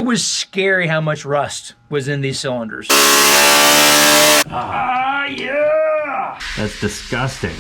was scary how much rust was in these cylinders. Yeah! That's disgusting.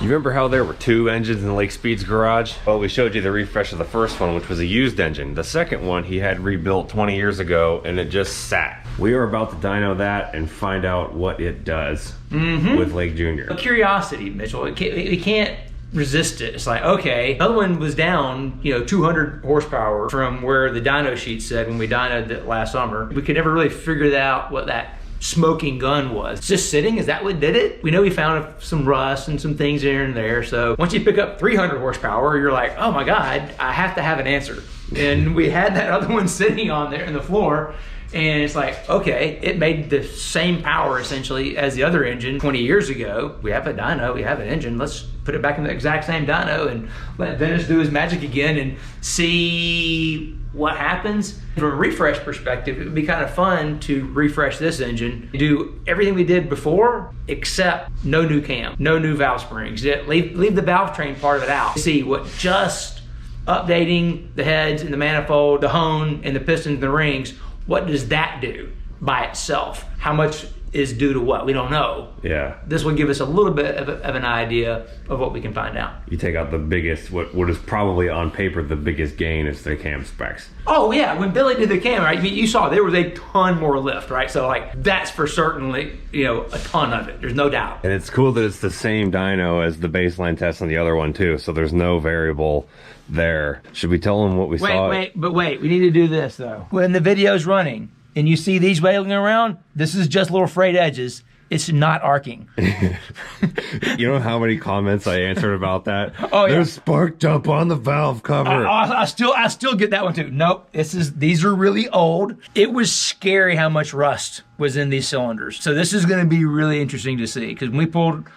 You remember how there were 2 engines in Lake Speed's garage? Well, we showed you the refresh of the first one, which was a used engine. The second one he had rebuilt 20 years ago, and it just sat. We are about to dyno that and find out what it does with Lake Junior. A curiosity, Mitchell. We can't resist it. It's like, okay, the other one was down, 200 horsepower from where the dyno sheet said when we dynoed it last summer. We could never really figure out what that smoking gun was. It's just sitting, is that what did it? We know we found some rust and some things here and there, so once you pick up 300 horsepower, you're like, oh my God, I have to have an answer. And we had that other one sitting on there in the floor, and it's like, okay, it made the same power essentially as the other engine 20 years ago. We have a dyno, we have an engine, let's put it back in the exact same dyno and let Dennis do his magic again and see what happens. From a refresh perspective, it would be kind of fun to refresh this engine, do everything we did before, except no new cam, no new valve springs. Leave the valve train part of it out. See what just updating the heads and the manifold, the hone and the pistons and the rings, what does that do by itself? How much is due to what? We don't know. Yeah. This will give us a little bit of an idea of what we can find out. You take out the biggest, what is probably on paper the biggest gain is the cam specs. Oh yeah, when Billy did the cam, right? You saw there was a ton more lift, right? So like that's for certainly, a ton of it. There's no doubt. And it's cool that it's the same dyno as the baseline test on the other one too. So there's no variable there. Should we tell them what we saw? Wait, we need to do this though. When the video's running and you see these wailing around, this is just little frayed edges. It's not arcing. You know how many comments I answered about that? Oh yeah. There's spark dump on the valve cover. I still get that one too. Nope, these are really old. It was scary how much rust was in these cylinders. So this is gonna be really interesting to see, because when we pulled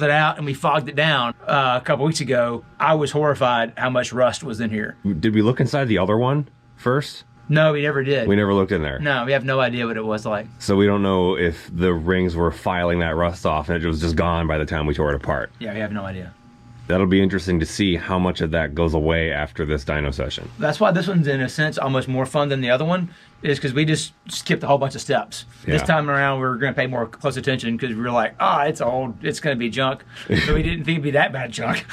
it out and we fogged it down a couple weeks ago, I was horrified how much rust was in here. Did we look inside the other one first? No, we never did. We never looked in there. No, we have no idea what it was like. So we don't know if the rings were filing that rust off and it was just gone by the time we tore it apart. Yeah, we have no idea. That'll be interesting to see how much of that goes away after this dyno session. That's why this one's in a sense almost more fun than the other one, is because we just skipped a whole bunch of steps. Yeah. This time around we're going to pay more close attention because we were like, it's old, it's going to be junk. So we didn't think it'd be that bad junk.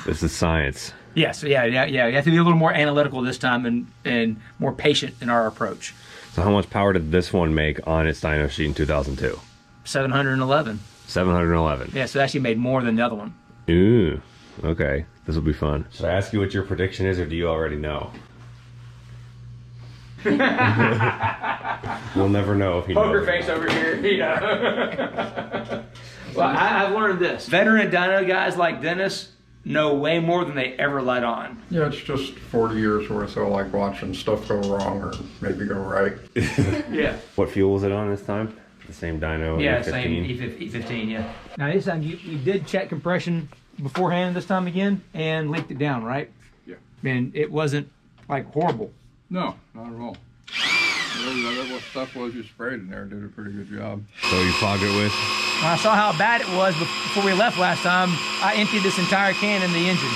This is science. Yes, yeah. You have to be a little more analytical this time and more patient in our approach. So how much power did this one make on its dyno sheet in 2002? 711. 711. Yeah, so it actually made more than the other one. Ooh, okay. This will be fun. Should I ask you what your prediction is, or do you already know? We'll never know if he knows. Poker face over here, Well, I've learned this. Veteran dyno guys like Dennis know way more than they ever let on. Yeah, it's just 40 years worth of like watching stuff go wrong or maybe go right. Yeah. What fuel was it on this time? The same dyno? Yeah, E15? same E15, yeah. Now this time you did check compression beforehand this time again and leaked it down, right? Yeah. And it wasn't like horrible. No, not at all. Whatever stuff was you sprayed in there did a pretty good job. So you fogged it with? When I saw how bad it was before we left last time, I emptied this entire can in the engine.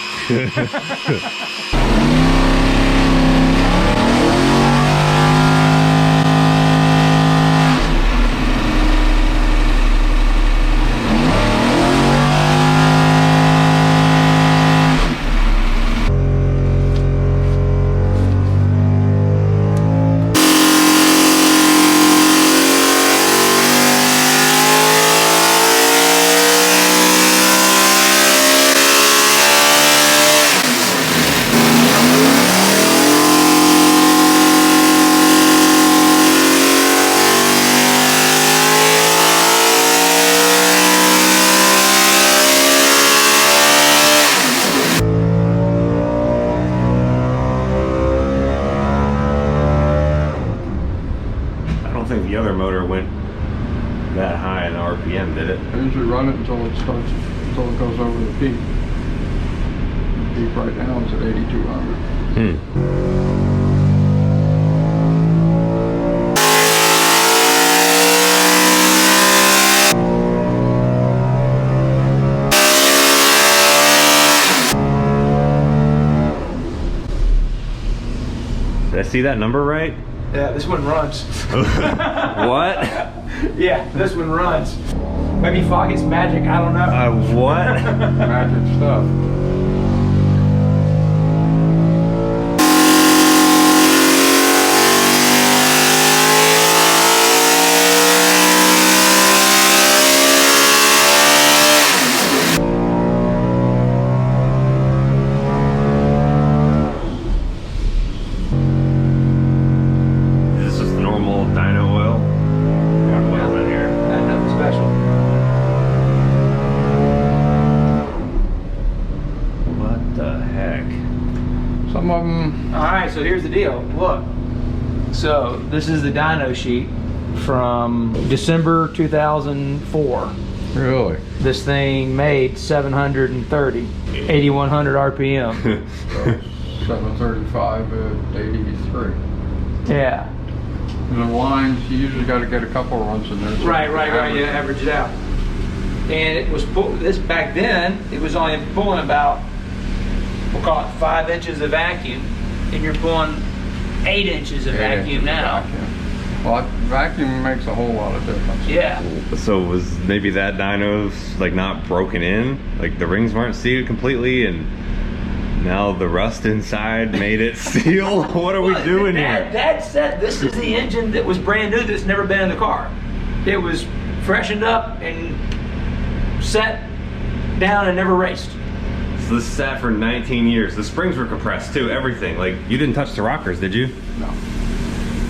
The other motor went that high in RPM, did it? I usually run it until it goes over the peak. The peak right now is at 8,200. Did I see that number right? Yeah, this one runs. What? Yeah, this one runs. Maybe fog is magic, I don't know. What? Magic stuff. Is this just normal dyno oil? What oil's in here? Nothing special. What the heck? Some of them, All right, so here's the deal. Look, so this is the dyno sheet from December 2004. really. This thing made 730, 8,100 RPM. 735 at 83. Yeah. The lines, you usually got to get a couple runs in there. So Right. you can You average it out. And it was this back then. It was only pulling about, we'll call it 5 inches of vacuum, and you're pulling 8 inches of vacuum now. Well, vacuum makes a whole lot of difference. Yeah. So was maybe that dyno's like not broken in? Like the rings weren't sealed completely and now the rust inside made it seal? What are we doing here? Dad said this is the engine that was brand new that's never been in the car. It was freshened up and set down and never raced. So this sat for 19 years. The springs were compressed too, everything. Like you didn't touch the rockers, did you? No.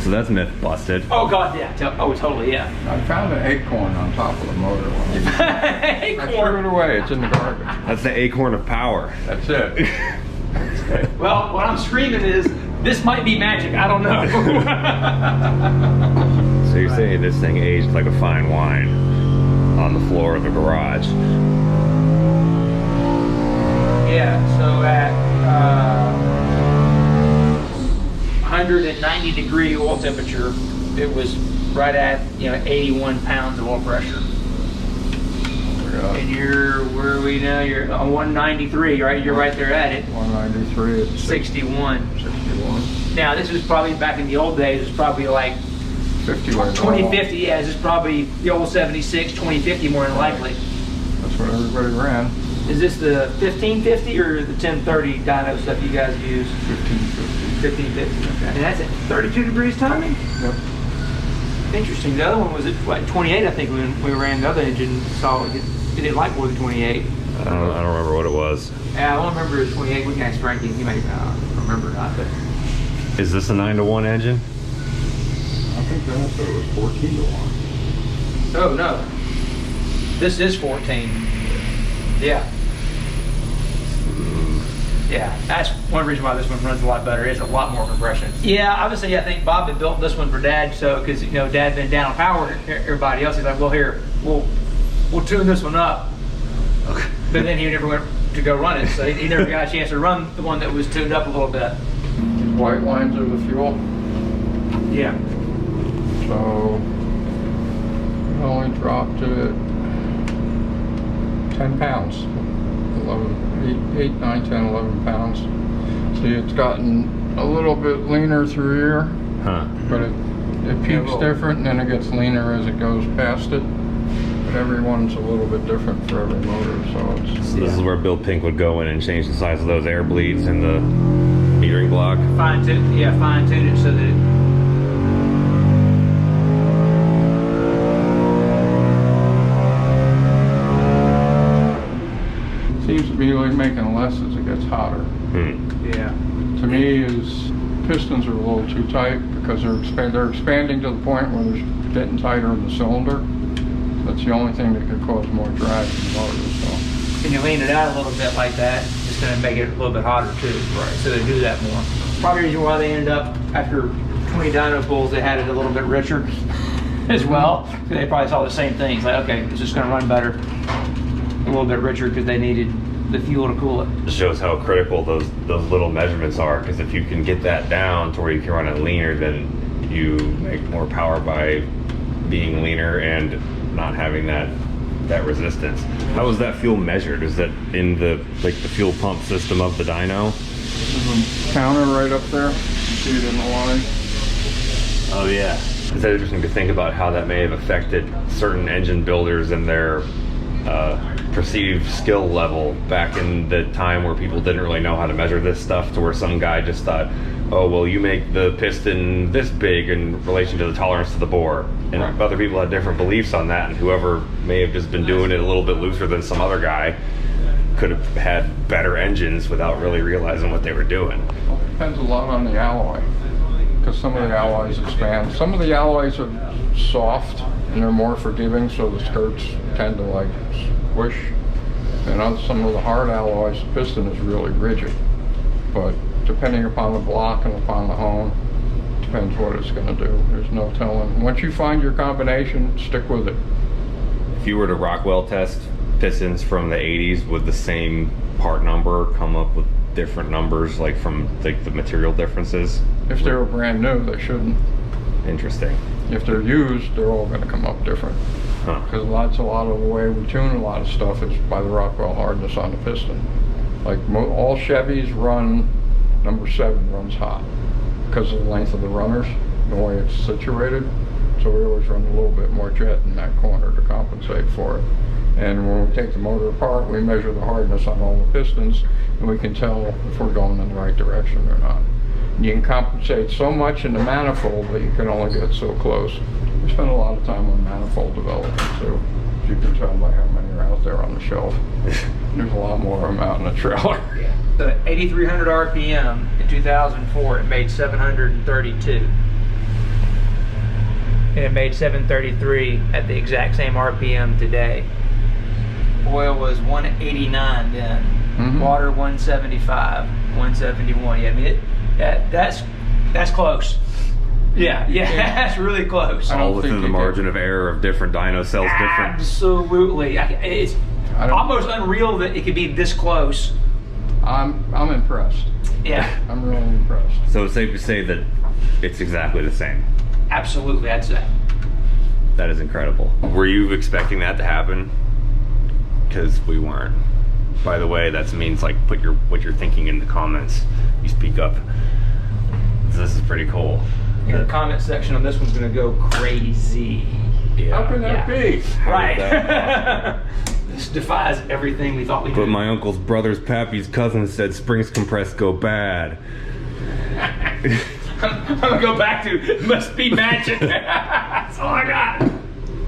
So that's myth busted. Oh God, yeah. Oh, totally, yeah. I found an acorn on top of the motor. I threw it away. It's in the garbage. That's the acorn of power. That's it. Well, what I'm screaming is, this might be magic. I don't know. So you're saying this thing aged like a fine wine on the floor of the garage. Yeah. So at 190 degree oil temperature, it was right at 81 pounds of oil pressure. And you're, where are we now? You're on 193, right? You're right there at it. 193 at 61. 61. Now, this was probably back in the old days, it was probably like 50 2050, yeah, this is probably the old 76, 2050 more than likely. That's what everybody ran. Is this the 1550 or the 1030 dyno stuff you guys use? 1550. 1550, okay. And that's at 32 degrees timing? Yep. Interesting. The other one was at what, 28, I think, when we ran the other engine. Saw it didn't like more than 28. I don't remember what it was. Yeah, I don't remember it was 28. We can ask Frankie. He may remember or not, but. Is this a 9-to-1 engine? I think that said it was 14 to 1. Oh, no. This is 14. Yeah. Yeah, that's one reason why this one runs a lot better. It's a lot more compression. Yeah, obviously I think Bob had built this one for Dad, so because Dad been down on power and everybody else. He's like, well, here we'll tune this one up. Okay. But then he never went to go run it, so he never got a chance to run the one that was tuned up a little bit. White lines are the fuel. Yeah. So it only dropped to 10 pounds. 8, 9, 10, 11 pounds. See, it's gotten a little bit leaner through here, but it peaks different and then it gets leaner as it goes past it. But every one's a little bit different for every motor, so it's... So this is where Bill Pink would go in and change the size of those air bleeds in the metering block. Fine tune it so that it, seems to be like making less as it gets hotter. yeah. To me, is pistons are a little too tight because they're expanding to the point where they're getting tighter in the cylinder. That's the only thing that could cause more drag in the motor. So. Can you lean it out a little bit like that? It's going to make it a little bit hotter too. Right. So they do that more. Probably the reason why they ended up, after 20 dyno pulls, they had it a little bit richer as well. They probably saw the same things. Like, okay, it's just going to run better, a little bit richer because they needed the fuel to cool it. It shows how critical those little measurements are, because if you can get that down to where you can run it leaner, then you make more power by being leaner and not having that resistance. How is that fuel measured? Is that in the the fuel pump system of the dyno? There's a counter right up there. You see it in the line. Oh yeah. It's interesting to think about how that may have affected certain engine builders and their perceived skill level back in the time where people didn't really know how to measure this stuff, to where some guy just thought, oh well, you make the piston this big in relation to the tolerance to the bore, and other people had different beliefs on that, and whoever may have just been doing it a little bit looser than some other guy could have had better engines without really realizing what they were doing. Well, it depends a lot on the alloy, because some of the alloys expand. Some of the alloys are soft and they're more forgiving, so the skirts tend to like squish. And on some of the hard alloys, the piston is really rigid. But depending upon the block and upon the hone, depends what it's going to do. There's no telling. Once you find your combination, stick with it. If you were to Rockwell test pistons from the 80s, would the same part number come up with different numbers, like from like the material differences? If they were brand new, they shouldn't. Interesting. If they're used, they're all going to come up different. Because a lot of the way we tune a lot of stuff is by the Rockwell hardness on the piston. Like all Chevys run, number 7 runs hot because of the length of the runners, the way it's situated. So we always run a little bit more jet in that corner to compensate for it. And when we take the motor apart, we measure the hardness on all the pistons, and we can tell if we're going in the right direction or not. And you can compensate so much in the manifold, but you can only get so close. We spend a lot of time on manifold development too, as you can tell by how many are out there on the shelf. There's a lot more of them out in the trailer. Yeah. So 8,300 RPM in 2004, it made 732. And it made 733 at the exact same RPM today. Oil was 189 then. Mm-hmm. Water 175, 171. Yeah, I mean that's close. Yeah, that's really close. All within the margin of error of different dyno cells. Absolutely. It's almost unreal that it could be this close. I'm impressed. Yeah. I'm really impressed. So it's safe to say that it's exactly the same. Absolutely, I'd say. That is incredible. Were you expecting that to happen? Because we weren't. By the way, that means like put what you're thinking in the comments. You speak up. This is pretty cool. Yeah, the comment section on this one's gonna go crazy. Yeah. How can that be? Right. This defies everything we thought we knew. But my uncle's brother's pappy's cousin said springs compressed go bad. I'm gonna go back to must be magic. That's all I got.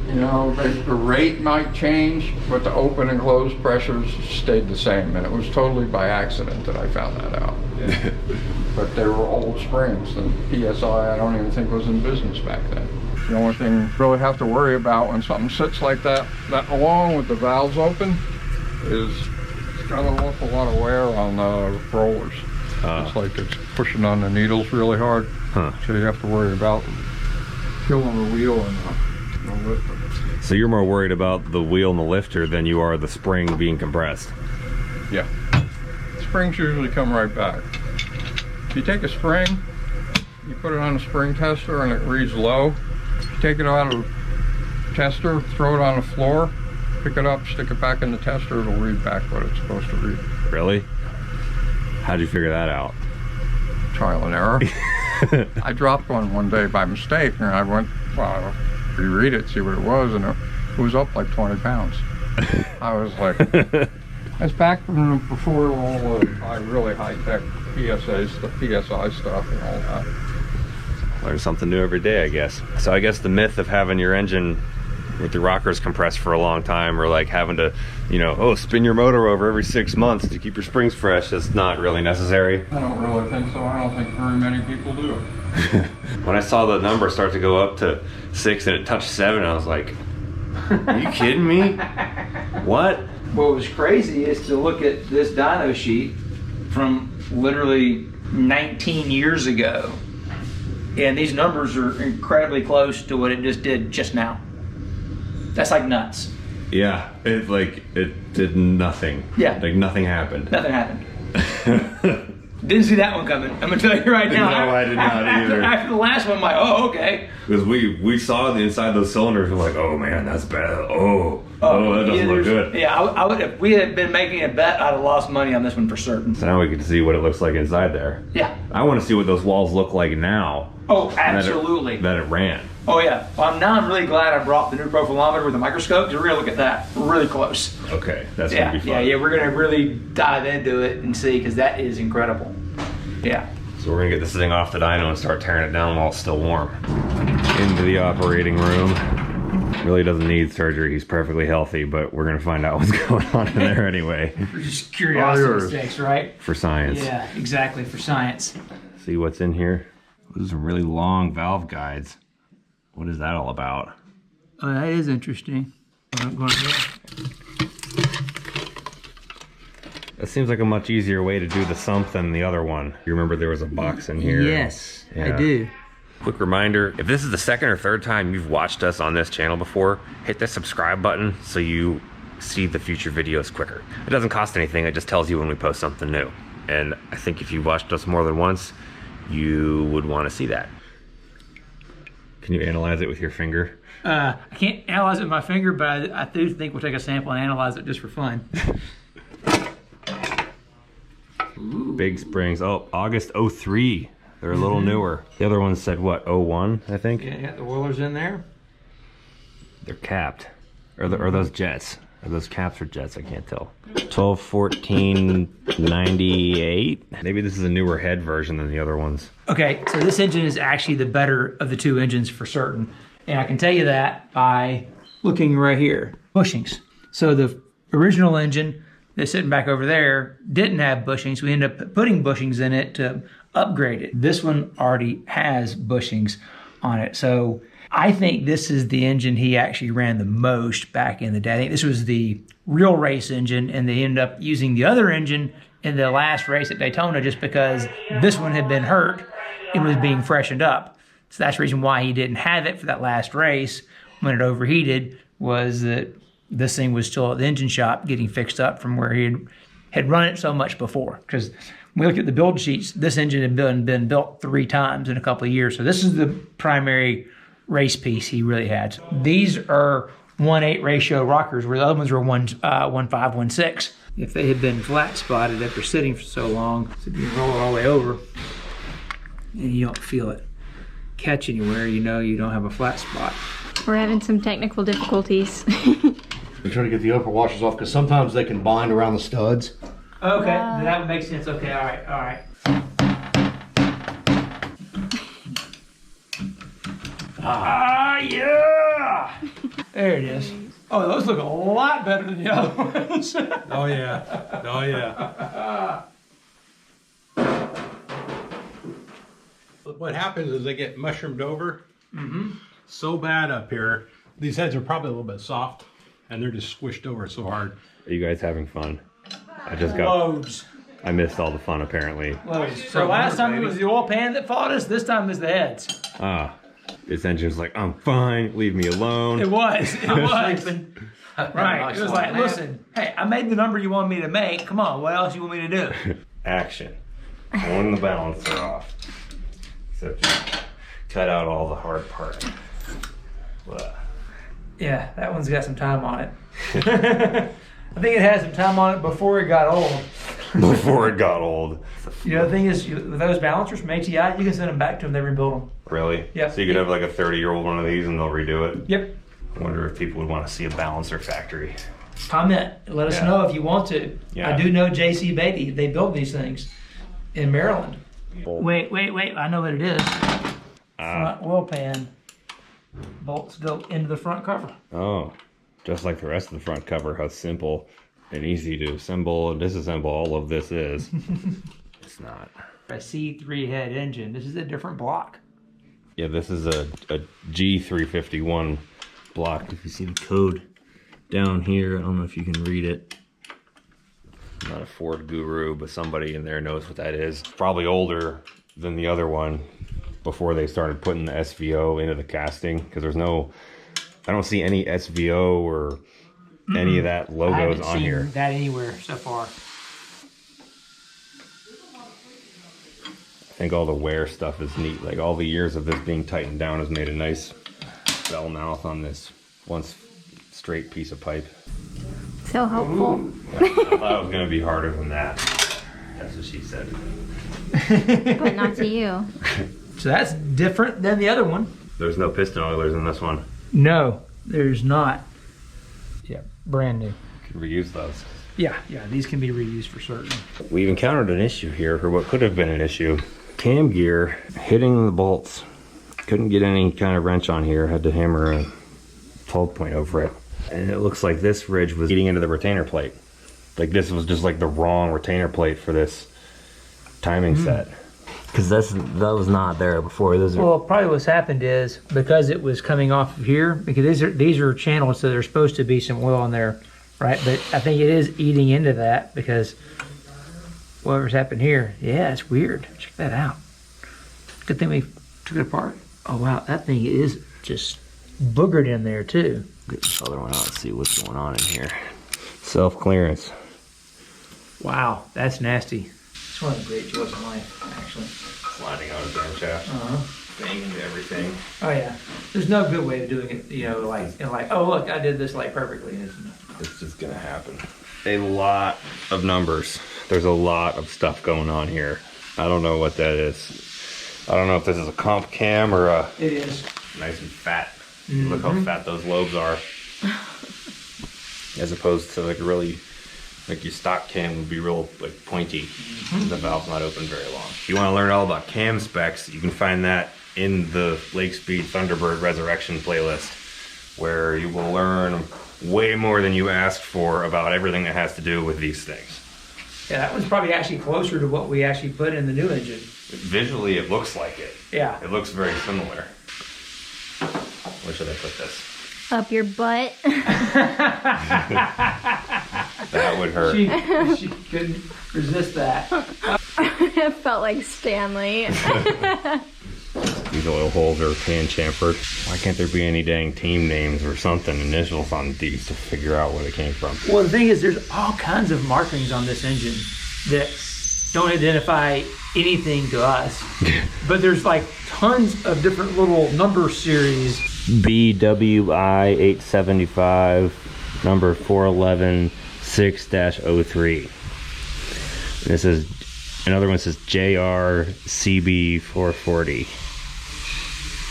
You know, the rate might change, but the open and close pressures stayed the same, and it was totally by accident that I found that out. Yeah. But they were old springs, and PSI I don't even think was in business back then. The only thing you really have to worry about when something sits like that along with the valves open, is it's got an awful lot of wear on the rollers. It's like it's pushing on the needles really hard, so you have to worry about killing the wheel and the lifter. So you're more worried about the wheel and the lifter than you are the spring being compressed? Yeah. Springs usually come right back. If you take a spring, you put it on a spring tester and it reads low. You take it out of the tester, throw it on the floor, pick it up, stick it back in the tester, it'll read back what it's supposed to read. Really? How'd you figure that out? Trial and error. I dropped one day by mistake, and I went, well, reread it, see what it was, and it was up like 20 pounds. I was like, that's back from before all the really high-tech PSAs, the PSI stuff and all that. Learn something new every day, I guess. So I guess the myth of having your engine with the rockers compressed for a long time, or like having to, spin your motor over every 6 months to keep your springs fresh, is not really necessary. I don't really think so. I don't think very many people do it. When I saw the number start to go up to 6 and it touched 7, I was like, are you kidding me? What? What was crazy is to look at this dyno sheet from literally 19 years ago, and these numbers are incredibly close to what it just did just now. That's like nuts. Yeah, it did nothing. Yeah. Like nothing happened. Nothing happened. Didn't see that one coming. I'm gonna tell you right now. No, I did not either. After the last one, I'm like, oh, okay. Because we saw the inside of those cylinders, we're like, oh man, that's bad. Oh. Oh, that doesn't look good. Yeah, I would. If we had been making a bet, I'd have lost money on this one for certain. So now we can see what it looks like inside there. Yeah. I want to see what those walls look like now. Oh, absolutely. That it ran. Oh yeah. Well, now I'm really glad I brought the new profilometer with the microscope because we're gonna look at that really close. Okay, that's Yeah, gonna be fun. yeah. We're gonna really dive into it and see because that is incredible. Yeah. So we're gonna get this thing off the dyno and start tearing it down while it's still warm. Into the operating room. Really doesn't need surgery. He's perfectly healthy, but we're gonna find out what's going on in there anyway. For just curiosity's sakes, right? For science. Yeah, exactly, for science. See what's in here. Those are really long valve guides. What is that all about? Oh, that is interesting. That seems like a much easier way to do the sump than the other one. You remember there was a box in here? Yes, Yeah. I do. Quick reminder, if this is the second or third time you've watched us on this channel before, hit the subscribe button so you see the future videos quicker. It doesn't cost anything, it just tells you when we post something new. And I think if you've watched us more than once, you would want to see that. Can you analyze it with your finger? I can't analyze it with my finger, but I do think we'll take a sample and analyze it just for fun. Big springs. Oh, August 03. They're a little newer. The other one said what, 01, I think? Yeah, you got the oilers in there. They're capped. Are those jets? Are those caps or jets? I can't tell. 12, 14, 98. Maybe this is a newer head version than the other ones. Okay, so this engine is actually the better of the two engines for certain. And I can tell you that by looking right here. Bushings. So the original engine that's sitting back over there didn't have bushings. We ended up putting bushings in it to upgrade it. This one already has bushings on it. So I think this is the engine he actually ran the most back in the day. I think this was the real race engine, and they ended up using the other engine in the last race at Daytona just because this one had been hurt and was being freshened up. So that's the reason why he didn't have it for that last race when it overheated, was that this thing was still at the engine shop getting fixed up from where he had run it so much before. Because when we look at the build sheets, this engine had been built 3 times in a couple of years. So this is the primary race piece he really had. These are 1:8 ratio rockers, where the other ones were 1:5, 1:6. If they had been flat spotted after sitting for so long, so if you roll it all the way over and you don't feel it catch anywhere, you know you don't have a flat spot. We're having some technical difficulties. We're trying to get the upper washers off because sometimes they can bind around the studs. Okay, that makes sense. Okay, all right. Yeah! There it is. Oh, those look a lot better than the other ones. Oh yeah. Oh yeah. What happens is they get mushroomed over so bad up here. These heads are probably a little bit soft, and they're just squished over so hard. Are you guys having fun? I just Loads. I missed all the fun apparently. Loads. So last time it was the oil pan that fought us. This time it's the heads. This engine's like, I'm fine, leave me alone. It was. Right. It was like, listen, hey, I made the number you wanted me to make. Come on, what else you want me to do? Action. Pulling the balancer off. Except you cut out all the hard part. Blah. Yeah, that one's got some time on it. I think it had some time on it before it got old. Before it got old. You know, the thing is, with those balancers from ATI, you can send them back to them, they rebuild them. Really? Yeah. So you could have like a 30-year-old one of these and they'll redo it? Yep. I wonder if people would want to see a balancer factory. Comment. Let us know if you want to. Yeah. I do know JC Beatty. They build these things in Maryland. Wait. I know what it is. Front oil pan. Bolts go into the front cover. Oh, just like the rest of the front cover, how simple and easy to assemble and disassemble all of this is. It's not. A C3 head engine. This is a different block. Yeah, this is a G351 block. If you see the code down here, I don't know if you can read it. I'm not a Ford guru, but somebody in there knows what that is. Probably older than the other one before they started putting the SVO into the casting, because there's no, I don't see any SVO or any of that logos on here. I haven't seen that anywhere so far. I think all the wear stuff is neat. Like all the years of this being tightened down has made a nice bell mouth on this once straight piece of pipe. So helpful. I thought it was gonna be harder than that. That's what she said. But not to you. So that's different than the other one. There's no piston oilers in this one. No, there's not. Yeah, brand new. Could reuse those. Yeah, these can be reused for certain. We've encountered an issue here, or what could have been an issue. Cam gear hitting the bolts. Couldn't get any kind of wrench on here. Had to hammer a 12 point over it. And it looks like this ridge was eating into the retainer plate. Like this was just like the wrong retainer plate for this timing set. Because that was not there before. Well, probably what's happened is because it was coming off of here, because these are channels, so there's supposed to be some oil in there, right? But I think it is eating into that because whatever's happened here, yeah, it's weird. Check that out. Good thing we took it apart. Oh wow, that thing is just boogered in there too. Get this other one out and see what's going on in here. Self-clearance. Wow, that's nasty. It's one of the great joys of life, actually. Sliding out a damn shaft. Bang into everything. Oh yeah. There's no good way of doing it, you know, like oh look, I did this like perfectly. It's just gonna happen. A lot of numbers. There's a lot of stuff going on here. I don't know what that is. I don't know if this is a comp cam or a... It is. Nice and fat. Look how fat those lobes are. As opposed to like really, like your stock cam would be real like pointy. The valve's not open very long. If you want to learn all about cam specs, you can find that in the Lake Speed Thunderbird Resurrection playlist, where you will learn way more than you asked for about everything that has to do with these things. Yeah, that one's probably actually closer to what we actually put in the new engine. Visually, it looks like it. Yeah. It looks very similar. Where should I put this? Up your butt. That would hurt. She couldn't resist that. It felt like Stanley. These oil holes are hand chamfered. Why can't there be any dang team names or something, initials on these to figure out where they came from? Well, the thing is, there's all kinds of markings on this engine that don't identify anything to us. But there's like tons of different little number series. BWI 875, number 411 6-03. This is another one says JRCB 440.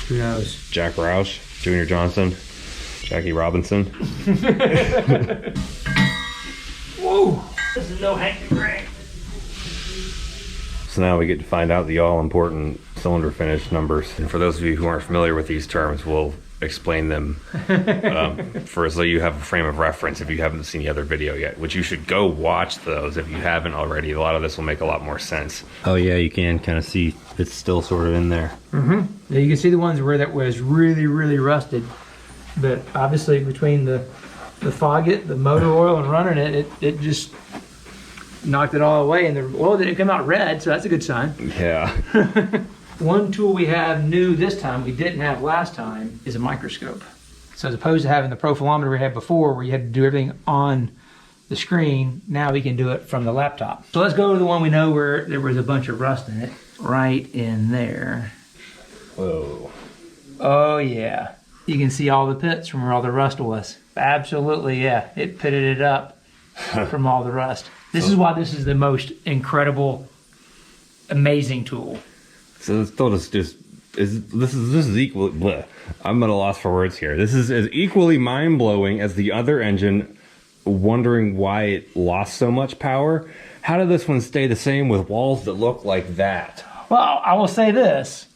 Who knows? Jack Roush, Junior Johnson, Jackie Robinson. Whoa! This is no Hank Gray. So now we get to find out the all-important cylinder finish numbers. And for those of you who aren't familiar with these terms, we'll explain them for so you have a frame of reference if you haven't seen the other video yet, which you should go watch those if you haven't already. A lot of this will make a lot more sense. Oh yeah, you can kind of see it's still sort of in there. Yeah, you can see the ones where that was really, really rusted. But obviously between the Fogget, the motor oil, and running it just knocked it all away, and the oil didn't come out red, so that's a good sign. Yeah. One tool we have new this time, we didn't have last time, is a microscope. So as opposed to having the profilometer we had before where you had to do everything on the screen, now we can do it from the laptop. So let's go to the one we know where there was a bunch of rust in it. Right in there. Whoa. Oh yeah. You can see all the pits from where all the rust was. Absolutely, yeah. It pitted it up from all the rust. This is why this is the most incredible, amazing tool. So this told us this is equal. Bleh. I'm at a loss for words here. This is as equally mind-blowing as the other engine, wondering why it lost so much power. How did this one stay the same with walls that look like that? Well, I will say this.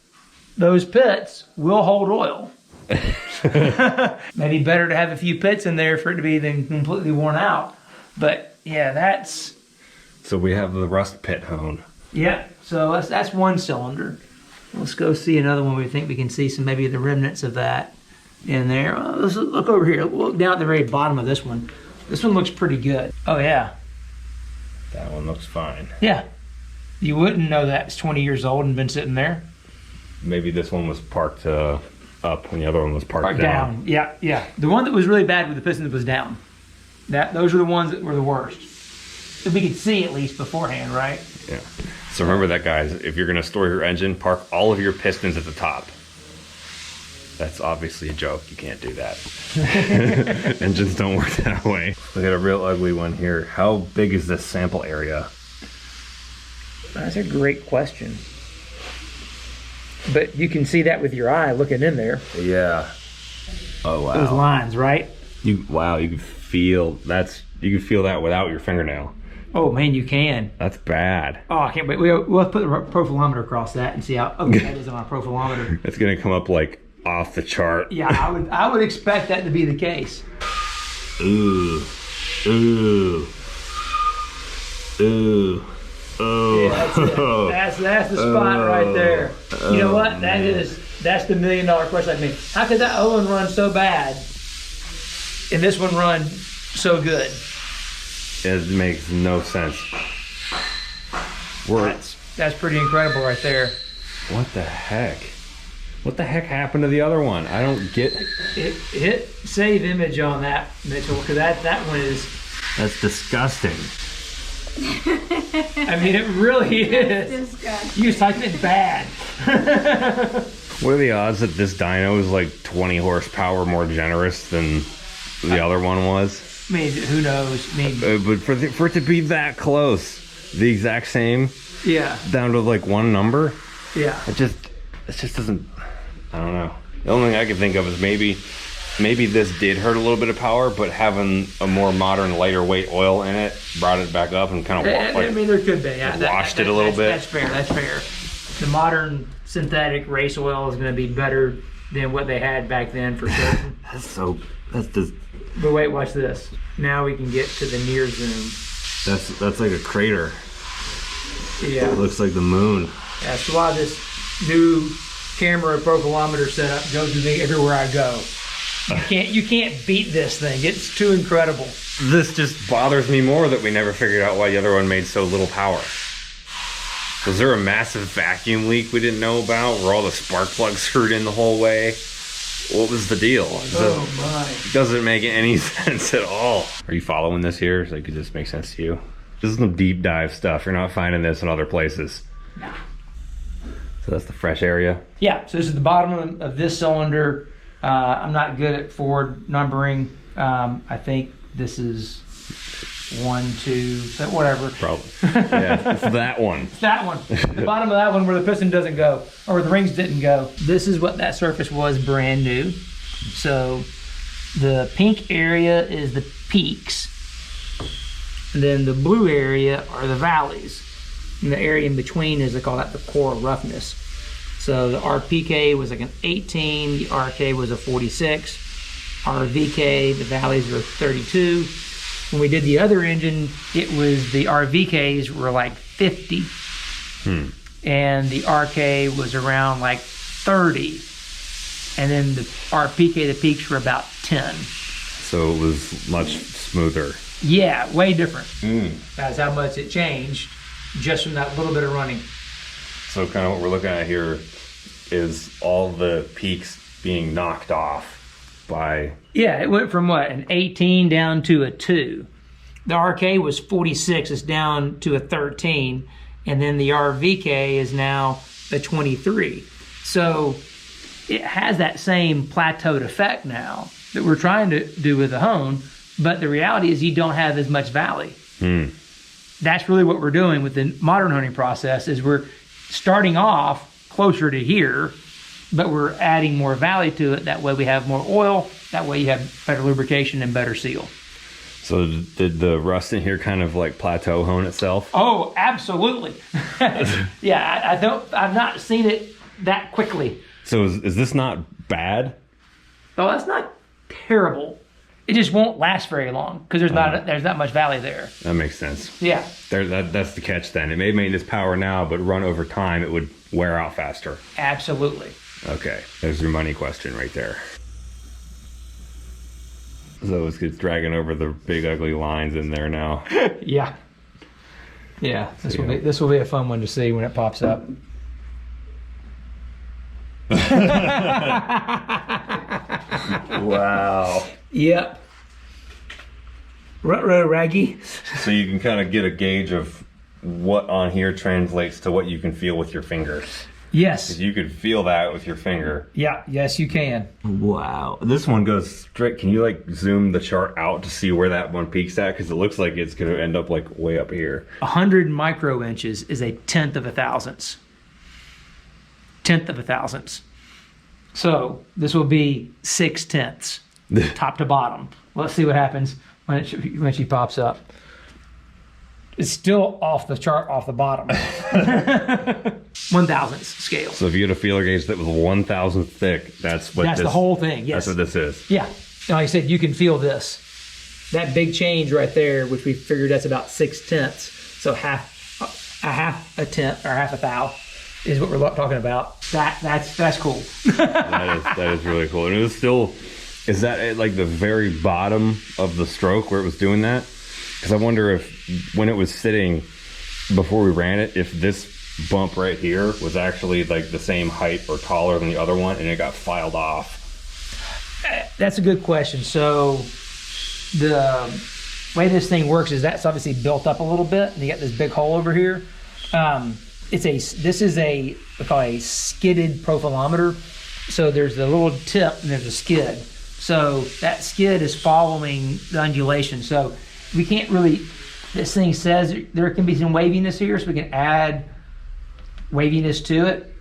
Those pits will hold oil. Maybe better to have a few pits in there for it to be then completely worn out. But yeah, that's... So we have the rust pit hone. Yeah, so that's one cylinder. Let's go see another one. We think we can see some maybe the remnants of that in there. Let's look over here. Look down at the very bottom of this one. This one looks pretty good. Oh yeah. That one looks fine. Yeah. You wouldn't know that it's 20 years old and been sitting there. Maybe this one was parked up when the other one was parked down. Yeah, yeah. The one that was really bad with the pistons was down. Those are the ones that were the worst. If we could see at least beforehand, right? Yeah. So remember that, guys. If you're going to store your engine, park all of your pistons at the top. That's obviously a joke. You can't do that. Engines don't work that way. Look at a real ugly one here. How big is this sample area? That's a great question. But you can see that with your eye looking in there. Yeah. Oh wow. Those lines, right? You can feel you can feel that without your fingernail. Oh man, you can. That's bad. Oh, I can't wait. We'll have to put the profilometer across that and see how ugly that is on our profilometer. It's gonna come up like off the chart. Yeah, I would expect that to be the case. Ooh. Ooh. Ooh. Oh. Yeah, that's the spot right there. You know what? That's the $1 million question. I mean, how could that other one run so bad and this one run so good? It makes no sense. That's pretty incredible right there. What the heck? What the heck happened to the other one? I don't get. Hit save image on that, Mitchell, because that one is. That's disgusting. I mean, it really is. Disgusting. You just typed it bad. What are the odds that this dyno is like 20 horsepower more generous than the other one was? I mean, who knows? I mean, But for it to be that close, the exact same, yeah, down to like one number, yeah. it just doesn't. I don't know. The only thing I can think of is maybe this did hurt a little bit of power, but having a more modern, lighter weight oil in it brought it back up and kind of I mean, there could be. Yeah, washed it a little bit. That's fair. That's fair. The modern synthetic race oil is going to be better than what they had back then for certain. That's just. But wait, watch this. Now we can get to the near zoom. That's like a crater. Yeah. It looks like the moon. That's why this new camera profilometer setup goes with me everywhere I go. You can't beat this thing. It's too incredible. This just bothers me more that we never figured out why the other one made so little power. Was there a massive vacuum leak we didn't know about? Were all the spark plugs screwed in the whole way? What was the deal? Oh my. Doesn't make any sense at all. Are you following this here? So it could just make sense to you. This is some deep dive stuff. You're not finding this in other places. No. So that's the fresh area. Yeah, so this is the bottom of this cylinder. I'm not good at forward numbering. I think this is 1, 2, whatever. Probably. Yeah, it's that one. It's that one. The bottom of that one where the piston doesn't go, or where the rings didn't go. This is what that surface was brand new. So the pink area is the peaks. And then the blue area are the valleys. And the area in between is, they call that the core roughness. So the RPK was like an 18, the RK was a 46, RVK, the valleys were 32. When we did the other engine, it was the RVKs were like 50. And the RK was around like 30. And then the RPK, the peaks were about 10. So it was much smoother. Yeah, way different. That's how much it changed just from that little bit of running. So kind of what we're looking at here is all the peaks being knocked off by... Yeah, it went from what, an 18 down to a 2. The RK was 46, it's down to a 13. And then the RVK is now a 23. So it has that same plateaued effect now that we're trying to do with the Hone, but the reality is you don't have as much valley. That's really what we're doing with the modern honing process, is we're starting off closer to here, but we're adding more valley to it. That way we have more oil. That way you have better lubrication and better seal. So did the rust in here kind of like plateau hone itself? Oh, absolutely. Yeah, I've not seen it that quickly. So is this not bad? Oh, that's not terrible. It just won't last very long because there's not much valley there. That makes sense. Yeah. That's the catch then. It may maintain its power now, but run over time, it would wear out faster. Absolutely. Okay, there's your money question right there. So it's dragging over the big ugly lines in there now. Yeah. Yeah. This will be a fun one to see when it pops up. Wow. Yep. Ruh-roh, Raggy. So you can kind of get a gauge of what on here translates to what you can feel with your fingers. Yes. You could feel that with your finger. Yeah. Yes, you can. Wow. This one goes straight. Can you like zoom the chart out to see where that one peaks at? Because it looks like it's going to end up like way up here. 100 micro inches is a tenth of a thousandth. Tenth of a thousandth. So this will be 6/10, top to bottom. Let's see what happens when she pops up. It's still off the chart, off the bottom. 1,000th scale. So if you had a feeler gauge that was 1,000th thick, that's the whole thing. Yes. That's what this is. Yeah. And like I said, you can feel this. That big change right there, which we figured that's about 6/10. So half a tenth or half a thou is what we're talking about. That's cool. that is really cool. And it was still, is that at like the very bottom of the stroke where it was doing that? Because I wonder if when it was sitting before we ran it, if this bump right here was actually like the same height or taller than the other one and it got filed off. That's a good question. So the way this thing works is that's obviously built up a little bit, and you got this big hole over here. This is we call a skidded profilometer. So there's the little tip and there's a skid. So that skid is following the undulation. So we can't really, this thing says there can be some waviness here, so we can add waviness to it.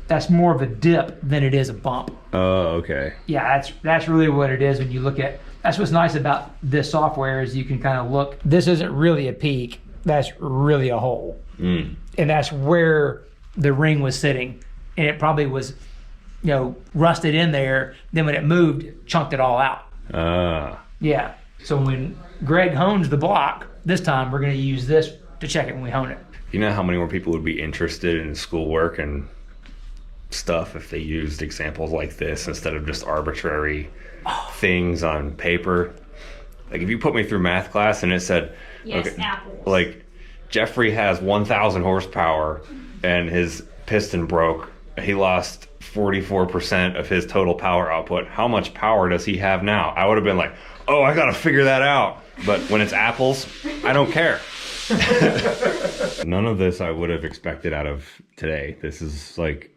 That's more of a dip than it is a bump. Oh, okay. Yeah, that's really what it is when you look at, that's what's nice about this software is you can kind of look, this isn't really a peak, that's really a hole. And that's where the ring was sitting. And it probably was, rusted in there. Then when it moved, chunked it all out. Yeah. So when Greg hones the block, this time we're going to use this to check it when we hone it. You know how many more people would be interested in schoolwork and stuff if they used examples like this instead of just arbitrary things on paper? Like if you put me through math class and it said, apples. Like Jeffrey has 1,000 horsepower and his piston broke. He lost 44% of his total power output. How much power does he have now? I would have been like, oh, I got to figure that out. But when it's apples, I don't care. None of this I would have expected out of today. This is like,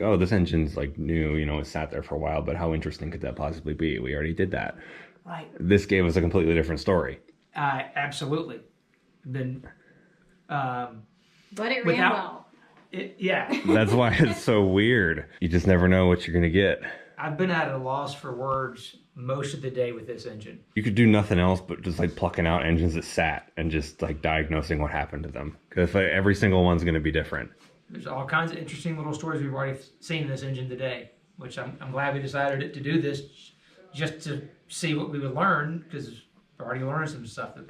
oh, this engine's like new, it sat there for a while, but how interesting could that possibly be? We already did that. Right. This gave us a completely different story. Absolutely. Then, but it ran well. Yeah. That's why it's so weird. You just never know what you're going to get. I've been at a loss for words most of the day with this engine. You could do nothing else but just like plucking out engines that sat and just like diagnosing what happened to them. Because like, every single one's going to be different. There's all kinds of interesting little stories we've already seen in this engine today, which I'm glad we decided to do this just to see what we would learn, because we're already learning some stuff that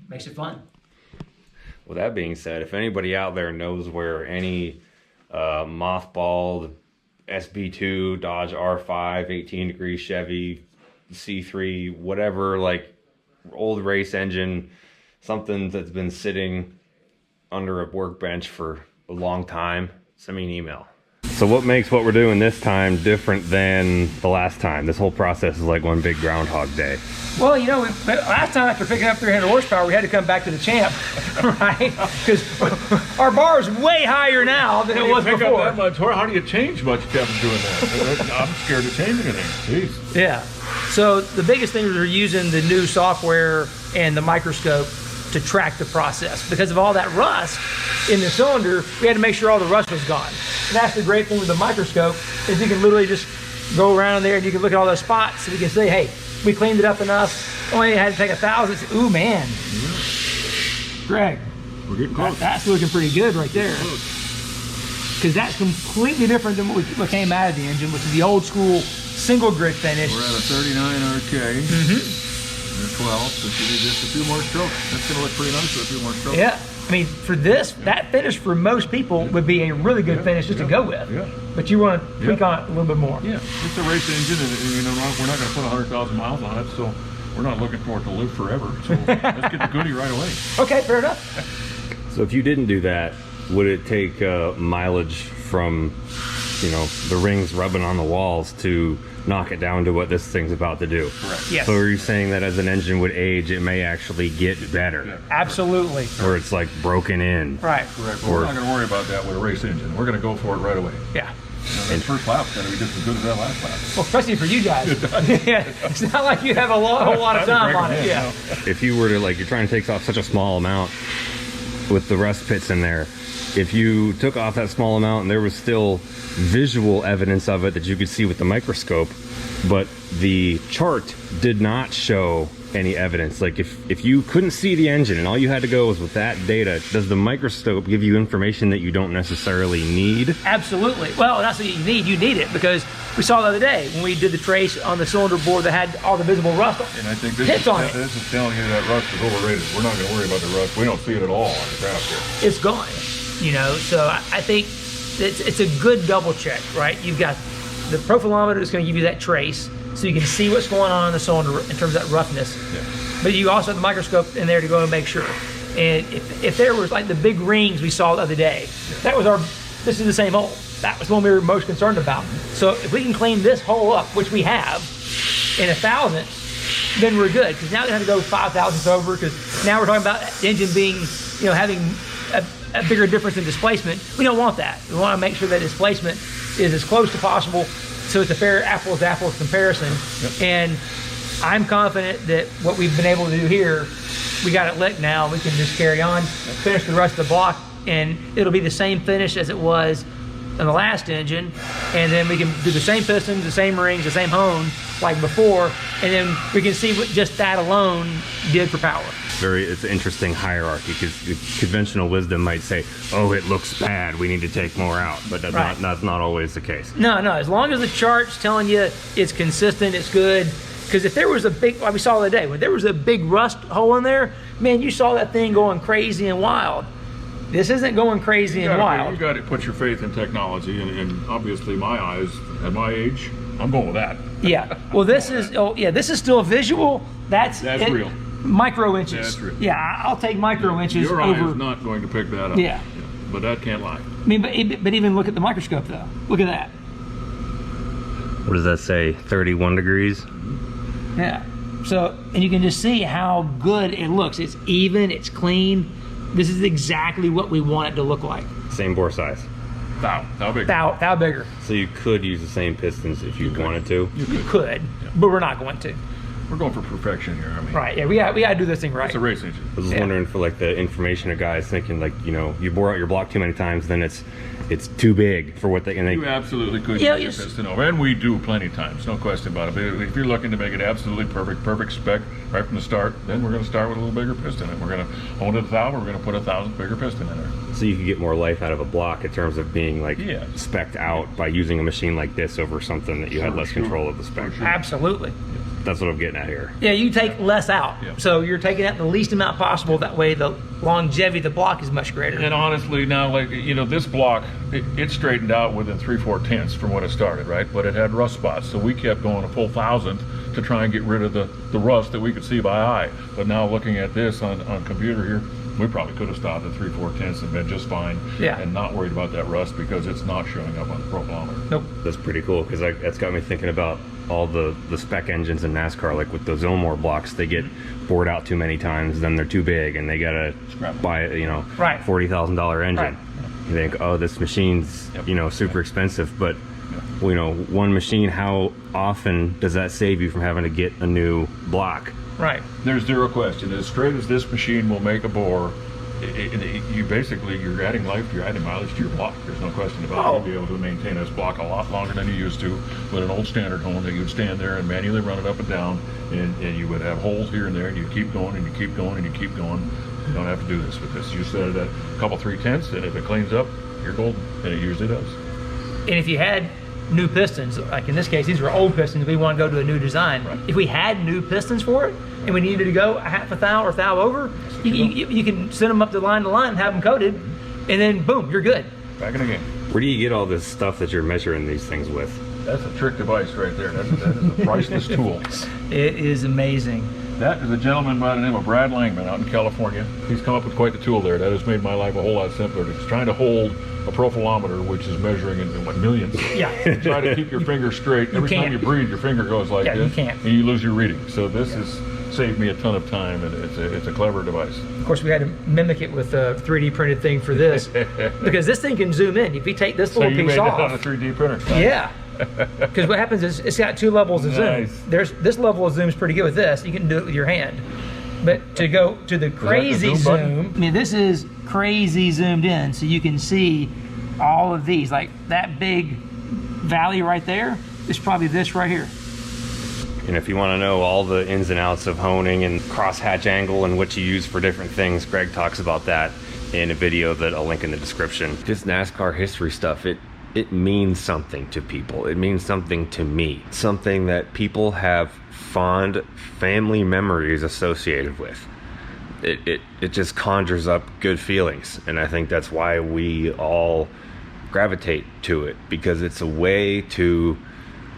makes it fun. With that being said, if anybody out there knows where any mothballed SB2, Dodge R5, 18 degree Chevy, C3, whatever, like old race engine, something that's been sitting under a workbench for a long time, send me an email. So what makes what we're doing this time different than the last time? This whole process is like one big Groundhog Day. Well, last time after picking up 300 horsepower, we had to come back to the Champ, right? Because our bar is way higher now than it was pick before. Up that much, how do you change much after doing that? I'm scared to change anything. Jeez. Yeah. So the biggest thing is we're using the new software and the microscope to track the process. Because of all that rust in the cylinder, we had to make sure all the rust was gone. And that's the great thing with the microscope, is you can literally just go around there and you can look at all those spots, so we can say, hey, we cleaned it up enough. Only had to take 1,000. Ooh, man. Greg, We're getting close. that's looking pretty good right there. Because that's completely different than what came out of the engine, which is the old school single grid finish. We're at a 39 RK. Mm-hmm. 12, so if you do just a few more strokes, that's going to look pretty nice with a few more strokes. Yeah. I mean, for this, that finish for most people would be a really good finish just to go with. Yeah. But you want to tweak on it a little bit more. Yeah, it's a race engine, and we're not going to put 100,000 miles on it, so we're not looking for it to live forever. So let's get the goodie right away. Okay, fair enough. So if you didn't do that, would it take mileage from you know, the rings rubbing on the walls to knock it down to what this thing's about to do. Correct. Yes. So are you saying that as an engine would age, it may actually get better? Absolutely. Or it's like broken in? Right. Correct. Well, we're not going to worry about that with a race engine. We're going to go for it right away. Yeah. That first lap's going to be just as good as that last lap. Well, especially for you guys. Yeah. It's not like you have a whole lot of time on it. Yeah. If you were to, like, you're trying to take off such a small amount with the rust pits in there, if you took off that small amount and there was still visual evidence of it that you could see with the microscope, but the chart did not show any evidence, like if you couldn't see the engine and all you had to go was with that data, does the microscope give you information that you don't necessarily need? Absolutely. Well, that's what you need. You need it because we saw the other day when we did the trace on the cylinder board that had all the visible rust And I think hits on it. this is telling you that rust is overrated. We're not going to worry about the rust. We don't see it at all on the graph here. It's gone. You know, so I think it's a good double check, right? You've got the profilometer is going to give you that trace so you can see what's going on in the cylinder in terms of that roughness. Yeah. But you also have the microscope in there to go and make sure. And if there was like the big rings we saw the other day, that was this is the same hole. That was the one we were most concerned about. So if we can clean this hole up, which we have, in 1,000, then we're good. Because now we have to go 5,000ths over, because now we're talking about the engine being, you know, having a bigger difference in displacement. We don't want that. We want to make sure that displacement is as close to possible, so it's a fair apples to apples comparison. Yep. And I'm confident that what we've been able to do here, we got it licked now. We can just carry on, finish the rest of the block, and it'll be the same finish as it was in the last engine. And then we can do the same pistons, the same rings, the same hone like before, and then we can see what just that alone did for power. It's an interesting hierarchy, because conventional wisdom might say, oh, it looks bad, we need to take more out, but that's not always the case. No, as long as the chart's telling you it's consistent, it's good. Because if there was a big, like we saw the other day, when there was a big rust hole in there, man, you saw that thing going crazy and wild. This isn't going crazy and wild. You got to put your faith in technology, and obviously my eyes, at my age, I'm going with that. Yeah. Well, this is still visual. That's real. Micro inches. That's real. Yeah, I'll take micro inches Your eye over. is not going to pick that up. Yeah. But that can't lie. I mean, but even look at the microscope though. Look at that. What does that say? 31 degrees? Yeah. So, and you can just see how good it looks. It's even, it's clean. This is exactly what we want it to look like. Same bore size. Thou big. Thou bigger. So you could use the same pistons if you wanted to? You could, but we're not going to. We're going for perfection here. I mean, Right, yeah, we got to do this thing right. It's a race engine. I was just wondering for like the information of guys thinking, like, you know, you bore out your block too many times, then it's too big for what they can. You absolutely could Yeah, use your piston over, and we do plenty of times, no question about it. But if you're looking to make it absolutely perfect spec right from the start, then we're going to start with a little bigger piston, and we're going to own it 1,000. We're going to put 1,000 bigger piston in there. So you could get more life out of a block in terms of being like spec'd out by using a machine like this over something that you had less control of the spec. Absolutely. That's what I'm getting at here. Yeah, you take less out. Yeah. So you're taking out the least amount possible. That way the longevity of the block is much greater. And honestly, now, like, you know, this block, it straightened out within 3/4 from when it started, right? But it had rust spots, so we kept going a full 1,000th to try and get rid of the rust that we could see by eye. But now looking at this on computer here, we probably could have stopped at 3/4 and been just fine. Yeah. And not worried about that rust because it's not showing up on the profilometer. Nope. That's pretty cool, because that's got me thinking about all the spec engines in NASCAR, like with those Zomor blocks, they get bored out too many times, then they're too big, and they gotta buy a, you know, $40,000 engine. Right. You think, oh, this machine's you know, super expensive, but you know, one machine, how often does that save you from having to get a new block? Right. There's zero question. As straight as this machine will make a bore, you're adding life, you're adding mileage to your block. There's no question about it. You'll be able to maintain this block a lot longer than you used to with an old standard hone that you'd stand there and manually run it up and down, and you would have holes here and there, and you keep going and you keep going and you keep going. You don't have to do this with this. You set it at a couple 3/10, and if it cleans up, you're golden, and it usually does. And if you had new pistons, like in this case, these were old pistons, we want to go to a new design. Right. If we had new pistons for it, and we needed to go a half a thou or thou over, you can send them up to line and have them coated, and then boom, you're good. Back in the game. Where do you get all this stuff that you're measuring these things with? That's a trick device right there. That is a priceless tool. It is amazing. That is a gentleman by the name of Brad Langman out in California. He's come up with quite the tool there. That has made my life a whole lot simpler. It's trying to hold a profilometer, which is measuring in what, millions. Yeah. Try to keep your finger straight. Every time can't. you breathe, your finger goes like Yeah, this. you can't. And you lose your reading. So this has saved me a ton of time, and it's a clever device. Of course, we had to mimic it with a 3D printed thing for this, because this thing can zoom in. If you take this So little you piece made that on a off, 3D printer. yeah. Because what happens is it's got 2 levels of Nice. zoom. This level of zoom is pretty good with this. You can do it with your hand. But to go to the crazy zoom button? zoom, I mean, this is crazy zoomed in, so you can see all of these. Like that big valley right there is probably this right here. And if you want to know all the ins and outs of honing and crosshatch angle and what you use for different things, Greg talks about that in a video that I'll link in the description. This NASCAR history stuff, it means something to people. It means something to me. Something that people have fond family memories associated with. It just conjures up good feelings. And I think that's why we all gravitate to it, because it's a way to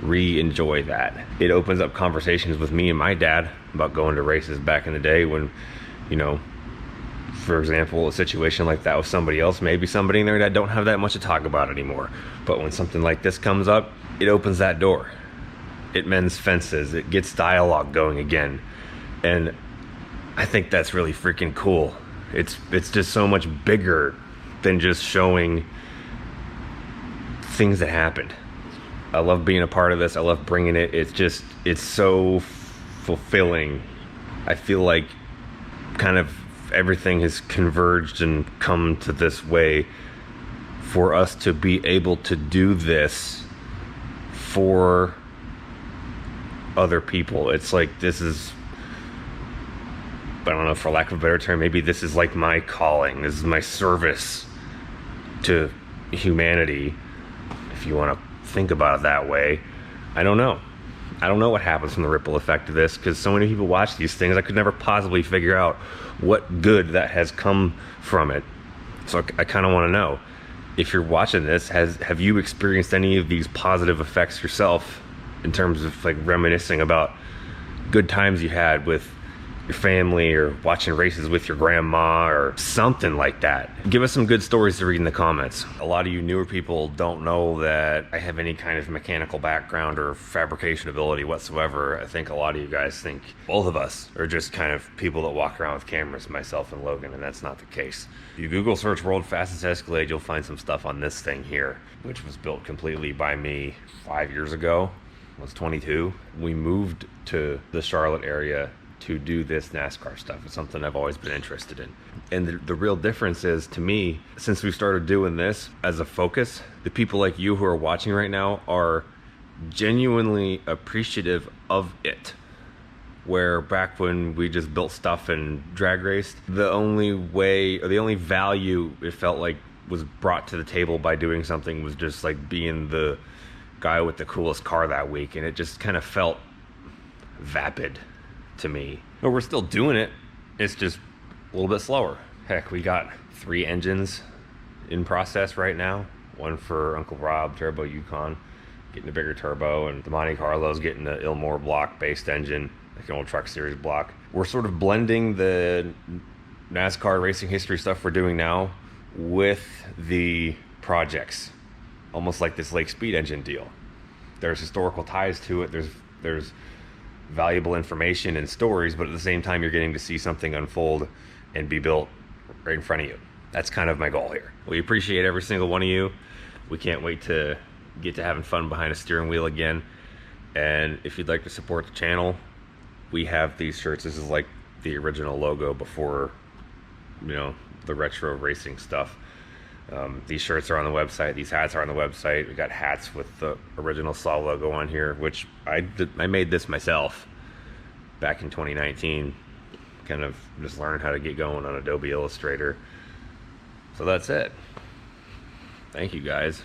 re-enjoy that. It opens up conversations with me and my dad about going to races back in the day when, you know, for example, a situation like that with somebody else, maybe somebody in there that don't have that much to talk about anymore. But when something like this comes up, it opens that door. It mends fences. It gets dialogue going again. And I think that's really freaking cool. It's just so much bigger than just showing things that happened. I love being a part of this. I love bringing it. It's so fulfilling. I feel like kind of everything has converged and come to this way for us to be able to do this for other people. It's like, this is, I don't know, for lack of a better term, maybe this is like my calling. This is my service to humanity, if you want to think about it that way. I don't know what happens from the ripple effect of this, because so many people watch these things. I could never possibly figure out what good that has come from it. So I kind of want to know, if you're watching this, have you experienced any of these positive effects yourself, in terms of like reminiscing about good times you had with your family, or watching races with your grandma, or something like that? Give us some good stories to read in the comments. A lot of you newer people don't know that I have any kind of mechanical background or fabrication ability whatsoever. I think a lot of you guys think both of us are just kind of people that walk around with cameras, myself and Logan, and that's not the case. If you Google search world fastest Escalade, you'll find some stuff on this thing here, which was built completely by me 5 years ago. I was 22. We moved to the Charlotte area to do this NASCAR stuff. It's something I've always been interested in. And the real difference is, to me, since we started doing this as a focus, the people like you who are watching right now are genuinely appreciative of it. Where back when we just built stuff and drag raced, the only way, or the only value it felt like was brought to the table by doing something was just like being the guy with the coolest car that week. And it just kind of felt vapid to me. But we're still doing it, it's just a little bit slower. Heck, we got 3 engines in process right now. One for Uncle Rob, Turbo Yukon, getting a bigger turbo, and the Monte Carlo's getting the Ilmore block based engine, like an old Truck Series block. We're sort of blending the NASCAR racing history stuff we're doing now with the projects, almost like this Lake Speed engine deal. There's historical ties to it. There's valuable information and stories, but at the same time, you're getting to see something unfold and be built right in front of you. That's kind of my goal here. We appreciate every single one of you. We can't wait to get to having fun behind a steering wheel again. And if you'd like to support the channel, we have these shirts. This is like the original logo before, you know, the retro racing stuff. These shirts are on the website. These hats are on the website. We got hats with the original SAW logo on here, which I made this myself back in 2019. Kind of just learned how to get going on Adobe Illustrator. So that's it. Thank you guys.